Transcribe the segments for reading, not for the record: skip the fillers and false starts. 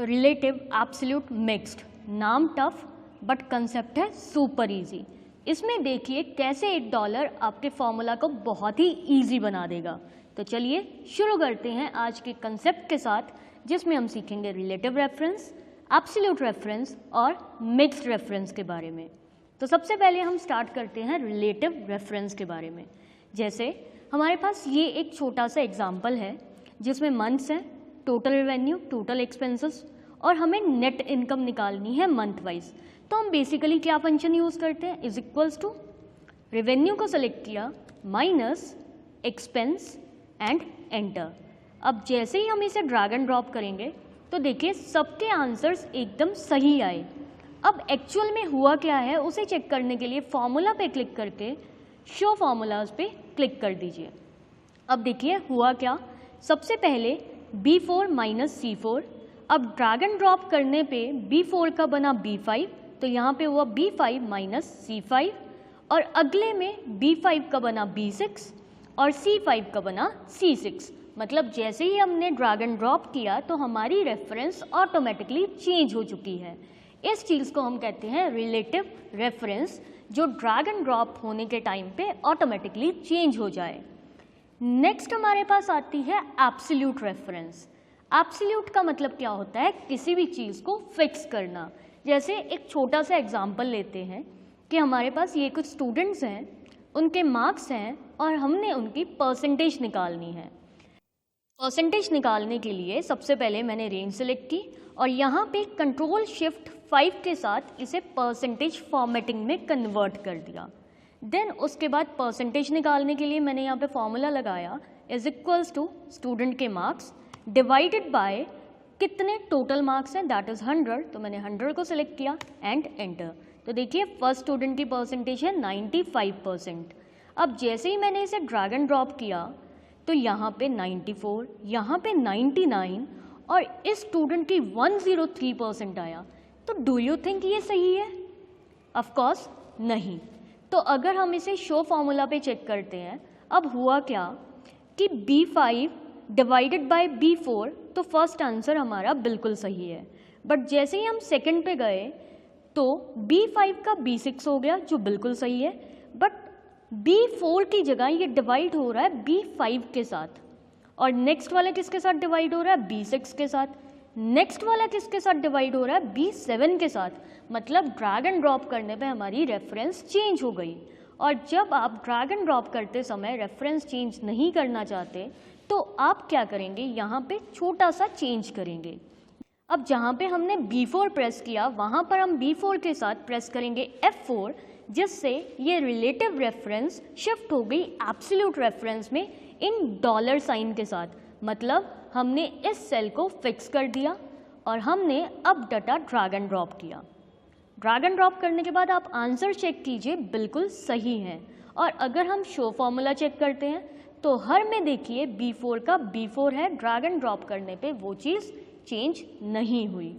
Relative, absolute, mixed. नाम tough but concept है super easy. इसमें देखिए कैसे $1 आपके फॉर्मूला को बहुत ही इजी बना देगा। तो चलिए शुरू करते हैं आज के कंसेप्ट के साथ, जिसमें हम सीखेंगे रिलेटिव रेफरेंस, एब्सोल्यूट रेफरेंस और मिक्स्ड रेफरेंस के बारे में। तो सबसे पहले हम स्टार्ट करते हैं रिलेटिव रेफरेंस के बारे में। जैसे हमारे पास ये एक छोटा सा एग्जाम्पल है जिसमें मंथ्स हैं, टोटल रेवेन्यू, टोटल एक्सपेंसेस और हमें नेट इनकम निकालनी है मंथ वाइज। तो हम बेसिकली क्या फंक्शन यूज़ करते हैं, इज इक्वल्स टू रेवेन्यू को सेलेक्ट किया माइनस एक्सपेंस एंड एंटर। अब जैसे ही हम इसे ड्रैग एंड ड्रॉप करेंगे तो देखिए सबके आंसर्स एकदम सही आए। अब एक्चुअल में हुआ क्या है उसे चेक करने के लिए फॉर्मूला पे क्लिक करके शो फॉर्मूलाज पे क्लिक कर दीजिए। अब देखिए हुआ क्या, सबसे पहले B4 माइनस C4। अब ड्रैग एंड ड्रॉप करने पे B4 का बना B5, तो यहाँ पे हुआ B5 माइनस C5, और अगले में B5 का बना B6 और C5 का बना C6। मतलब जैसे ही हमने ड्रैग एंड ड्रॉप किया तो हमारी रेफरेंस ऑटोमेटिकली चेंज हो चुकी है। इस चीज़ को हम कहते हैं रिलेटिव रेफरेंस, जो ड्रैग एंड ड्रॉप होने के टाइम पे ऑटोमेटिकली चेंज हो जाए। नेक्स्ट हमारे पास आती है एब्सोल्यूट रेफरेंस। एब्सोल्यूट का मतलब क्या होता है, किसी भी चीज़ को फिक्स करना। जैसे एक छोटा सा एग्जांपल लेते हैं कि हमारे पास ये कुछ स्टूडेंट्स हैं, उनके मार्क्स हैं और हमने उनकी परसेंटेज निकालनी है। परसेंटेज निकालने के लिए सबसे पहले मैंने रेंज सेलेक्ट की और यहाँ पे कंट्रोल शिफ्ट 5 के साथ इसे परसेंटेज फॉर्मेटिंग में कन्वर्ट कर दिया। देन उसके बाद परसेंटेज निकालने के लिए मैंने यहाँ पे फॉर्मूला लगाया, इज इक्वल्स टू स्टूडेंट के मार्क्स डिवाइडेड बाय कितने टोटल मार्क्स हैं, दैट इज़ 100। तो मैंने 100 को सिलेक्ट किया एंड एंटर। तो देखिए फर्स्ट स्टूडेंट की परसेंटेज है 95%। अब जैसे ही मैंने इसे ड्रैग एंड ड्रॉप किया तो यहाँ पे 94, यहाँ पे 99 और इस स्टूडेंट की 103% आया। तो डू यू थिंक ये सही है? ऑफ कोर्स नहीं। तो अगर हम इसे शो फॉर्मूला पे चेक करते हैं, अब हुआ क्या कि B5 डिवाइडेड बाय B4, तो फर्स्ट आंसर हमारा बिल्कुल सही है। बट जैसे ही हम सेकंड पे गए तो B5 का B6 हो गया, जो बिल्कुल सही है। बट B4 की जगह ये डिवाइड हो रहा है B5 के साथ, और नेक्स्ट वाला किसके साथ डिवाइड हो रहा है, B6 के साथ। नेक्स्ट वाला किसके साथ डिवाइड हो रहा है, B7 के साथ। मतलब ड्रैग एंड ड्रॉप करने पे हमारी रेफरेंस चेंज हो गई। और जब आप ड्रैग एंड ड्रॉप करते समय रेफरेंस चेंज नहीं करना चाहते तो आप क्या करेंगे, यहाँ पे छोटा सा चेंज करेंगे। अब जहाँ पे हमने B4 प्रेस किया वहाँ पर हम B4 के साथ प्रेस करेंगे F4, जिससे ये रिलेटिव रेफरेंस शिफ्ट हो गई एब्सोल्यूट रेफरेंस में इन डॉलर साइन के साथ। मतलब हमने इस सेल को फिक्स कर दिया और हमने अब डाटा ड्रैग एंड ड्रॉप किया। ड्रैग एंड ड्रॉप करने के बाद आप आंसर चेक कीजिए, बिल्कुल सही है। और अगर हम शो फॉर्मूला चेक करते हैं तो हर में देखिए B4 का B4 है, ड्रैग एंड ड्रॉप करने पे वो चीज़ चेंज नहीं हुई।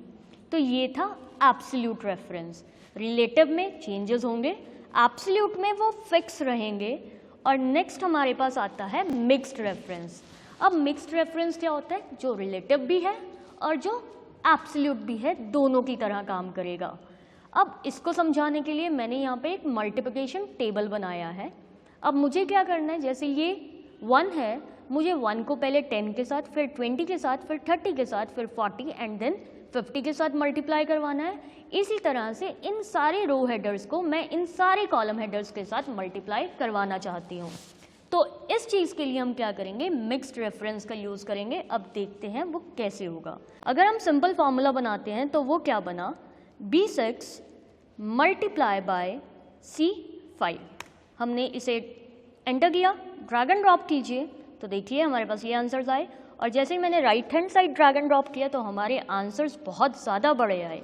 तो ये था एब्सोल्यूट रेफरेंस। रिलेटिव में चेंजेस होंगे, एब्सोल्यूट में वो फिक्स रहेंगे। और नेक्स्ट हमारे पास आता है मिक्स्ड रेफरेंस। अब मिक्स्ड रेफरेंस क्या होता है, जो रिलेटिव भी है और जो एब्सोल्यूट भी है, दोनों की तरह काम करेगा। अब इसको समझाने के लिए मैंने यहाँ पे एक मल्टीप्लिकेशन टेबल बनाया है। अब मुझे क्या करना है, जैसे ये 1 है, मुझे 1 को पहले 10 के साथ, फिर 20 के साथ, फिर 30 के साथ, फिर 40 एंड देन 50 के साथ मल्टीप्लाई करवाना है। इसी तरह से इन सारे रो हेडर्स को मैं इन सारे कॉलम हेडर्स के साथ मल्टीप्लाई करवाना चाहती हूँ। तो इस चीज़ के लिए हम क्या करेंगे, मिक्स्ड रेफरेंस का यूज़ करेंगे। अब देखते हैं वो कैसे होगा। अगर हम सिंपल फार्मूला बनाते हैं तो वो क्या बना, B6 मल्टीप्लाई बाय C5। हमने इसे एंटर किया, ड्रैग एंड ड्रॉप कीजिए तो देखिए हमारे पास ये आंसर्स आए। और जैसे ही मैंने right hand side drag and drop किया तो हमारे आंसर्स बहुत ज़्यादा बड़े आए।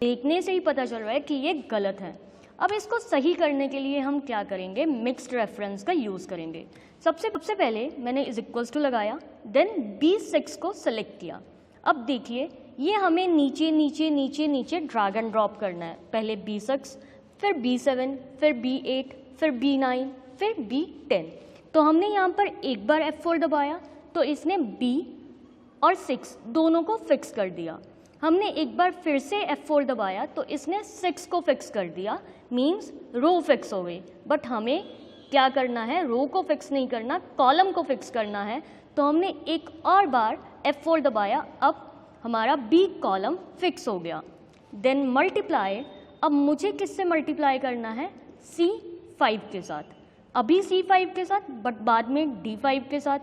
देखने से ही पता चल रहा है कि ये गलत है। अब इसको सही करने के लिए हम क्या करेंगे, मिक्स्ड रेफरेंस का यूज़ करेंगे। सबसे पहले मैंने इज इक्वल्स टू लगाया, देन B6 को सेलेक्ट किया। अब देखिए ये हमें नीचे नीचे नीचे नीचे ड्रैग एंड ड्रॉप करना है। पहले B6, फिर B7, फिर B8, फिर B9, फिर B10। तो हमने यहाँ पर एक बार F4 दबाया तो इसने B और 6 दोनों को फिक्स कर दिया। हमने एक बार फिर से F4 दबाया तो इसने 6 को फिक्स कर दिया, मीन्स रो फिक्स हो गई। बट हमें क्या करना है, रो को फिक्स नहीं करना, कॉलम को फिक्स करना है। तो हमने एक और बार F4 दबाया, अब हमारा B कॉलम फिक्स हो गया। देन मल्टीप्लाई, अब मुझे किससे मल्टीप्लाई करना है, C5 के साथ। अभी C5 के साथ, बट बाद में D5 के साथ,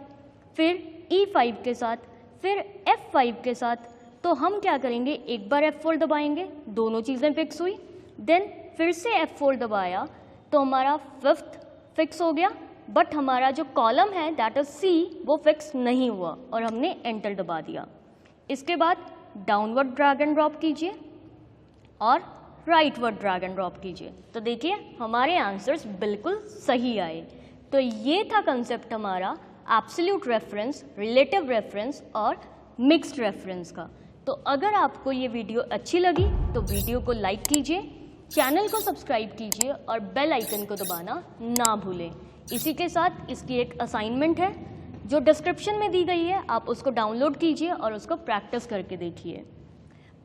फिर E5 के साथ, फिर F5 के साथ। तो हम क्या करेंगे, एक बार F4 दबाएंगे, दोनों चीज़ें फिक्स हुई। देन फिर से F4 दबाया तो हमारा 5th फिक्स हो गया, बट हमारा जो कॉलम है दैट इज C वो फिक्स नहीं हुआ और हमने एंटर दबा दिया। इसके बाद डाउनवर्ड ड्रैग एंड ड्रॉप कीजिए और राइटवर्ड ड्रैग एंड ड्रॉप कीजिए। तो देखिए हमारे आंसर्स बिल्कुल सही आए। तो ये था कंसेप्ट हमारा एब्सोल्यूट रेफरेंस, रिलेटिव रेफरेंस और मिक्स्ड रेफरेंस का। तो अगर आपको ये वीडियो अच्छी लगी तो वीडियो को लाइक कीजिए, चैनल को सब्सक्राइब कीजिए और बेल आइकन को दबाना ना भूलें। इसी के साथ इसकी एक असाइनमेंट है जो डिस्क्रिप्शन में दी गई है, आप उसको डाउनलोड कीजिए और उसको प्रैक्टिस करके देखिए।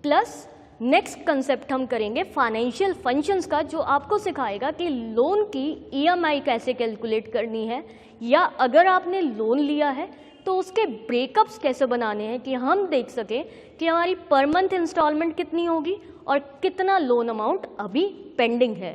प्लस नेक्स्ट कंसेप्ट हम करेंगे फाइनेंशियल फंक्शंस का, जो आपको सिखाएगा कि लोन की EMI कैसे कैलकुलेट करनी है, या अगर आपने लोन लिया है तो उसके ब्रेकअप्स कैसे बनाने हैं कि हम देख सकें कि हमारी पर मंथ इंस्टॉलमेंट कितनी होगी और कितना लोन अमाउंट अभी पेंडिंग है।